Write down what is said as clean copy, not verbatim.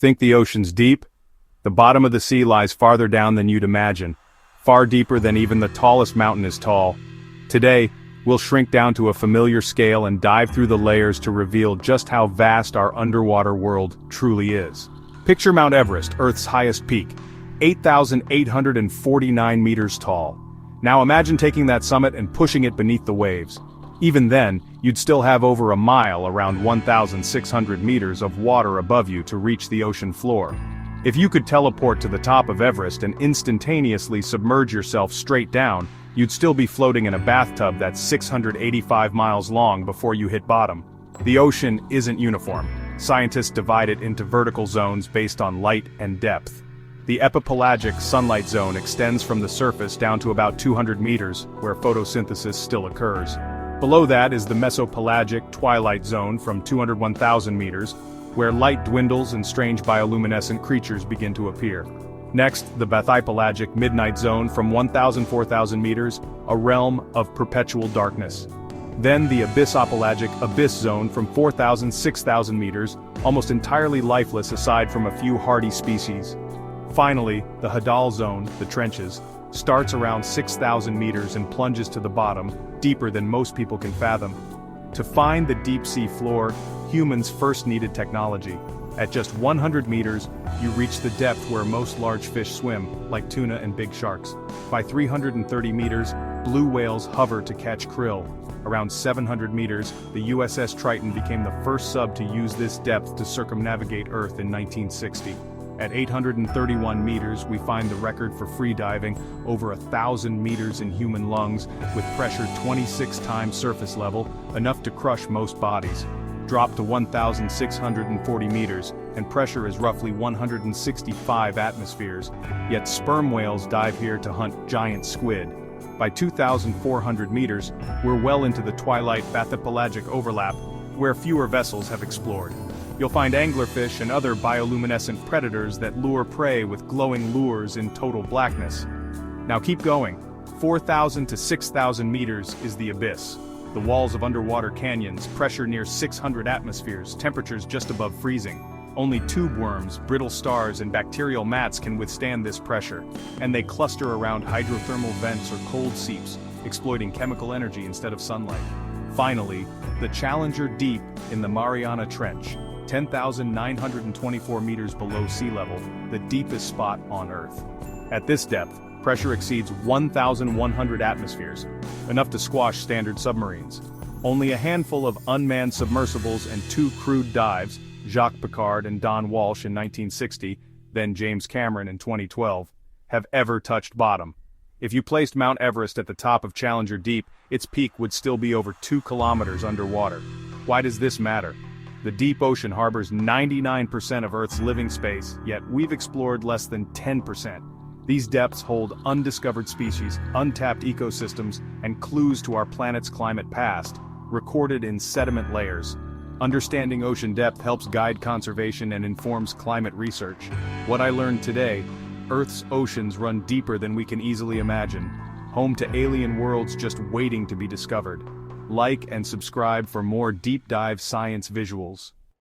Think the ocean's deep? The bottom of the sea lies farther down than you'd imagine, far deeper than even the tallest mountain is tall. Today, we'll shrink down to a familiar scale and dive through the layers to reveal just how vast our underwater world truly is. Picture Mount Everest, Earth's highest peak, 8,849 meters tall. Now imagine taking that summit and pushing it beneath the waves. Even then, you'd still have over a mile, around 1,600 meters of water above you to reach the ocean floor. If you could teleport to the top of Everest and instantaneously submerge yourself straight down, you'd still be floating in a bathtub that's 685 miles long before you hit bottom. The ocean isn't uniform. Scientists divide it into vertical zones based on light and depth. The epipelagic sunlight zone extends from the surface down to about 200 meters, where photosynthesis still occurs. Below that is the mesopelagic twilight zone from 201,000 meters, where light dwindles and strange bioluminescent creatures begin to appear. Next, the bathypelagic midnight zone from 4,000 meters, a realm of perpetual darkness. Then the abyssopelagic abyss zone from 6,000 meters, almost entirely lifeless aside from a few hardy species. Finally, the hadal zone, the trenches, starts around 6,000 meters and plunges to the bottom, deeper than most people can fathom. To find the deep sea floor, humans first needed technology. At just 100 meters, you reach the depth where most large fish swim, like tuna and big sharks. By 330 meters, blue whales hover to catch krill. Around 700 meters, the USS Triton became the first sub to use this depth to circumnavigate Earth in 1960. At 831 meters, we find the record for free diving, over 1,000 meters in human lungs, with pressure 26 times surface level, enough to crush most bodies. Drop to 1,640 meters, and pressure is roughly 165 atmospheres, yet sperm whales dive here to hunt giant squid. By 2,400 meters, we're well into the twilight bathypelagic overlap, where fewer vessels have explored. You'll find anglerfish and other bioluminescent predators that lure prey with glowing lures in total blackness. Now keep going. 4,000 to 6,000 meters is the abyss. The walls of underwater canyons, pressure near 600 atmospheres, temperatures just above freezing. Only tube worms, brittle stars, and bacterial mats can withstand this pressure, and they cluster around hydrothermal vents or cold seeps, exploiting chemical energy instead of sunlight. Finally, the Challenger Deep in the Mariana Trench, 10,924 meters below sea level, the deepest spot on Earth. At this depth, pressure exceeds 1,100 atmospheres, enough to squash standard submarines. Only a handful of unmanned submersibles and 2 crewed dives, Jacques Piccard and Don Walsh in 1960, then James Cameron in 2012, have ever touched bottom. If you placed Mount Everest at the top of Challenger Deep, its peak would still be over 2 kilometers underwater. Why does this matter? The deep ocean harbors 99% of Earth's living space, yet we've explored less than 10%. These depths hold undiscovered species, untapped ecosystems, and clues to our planet's climate past, recorded in sediment layers. Understanding ocean depth helps guide conservation and informs climate research. What I learned today: Earth's oceans run deeper than we can easily imagine, home to alien worlds just waiting to be discovered. Like and subscribe for more deep dive science visuals.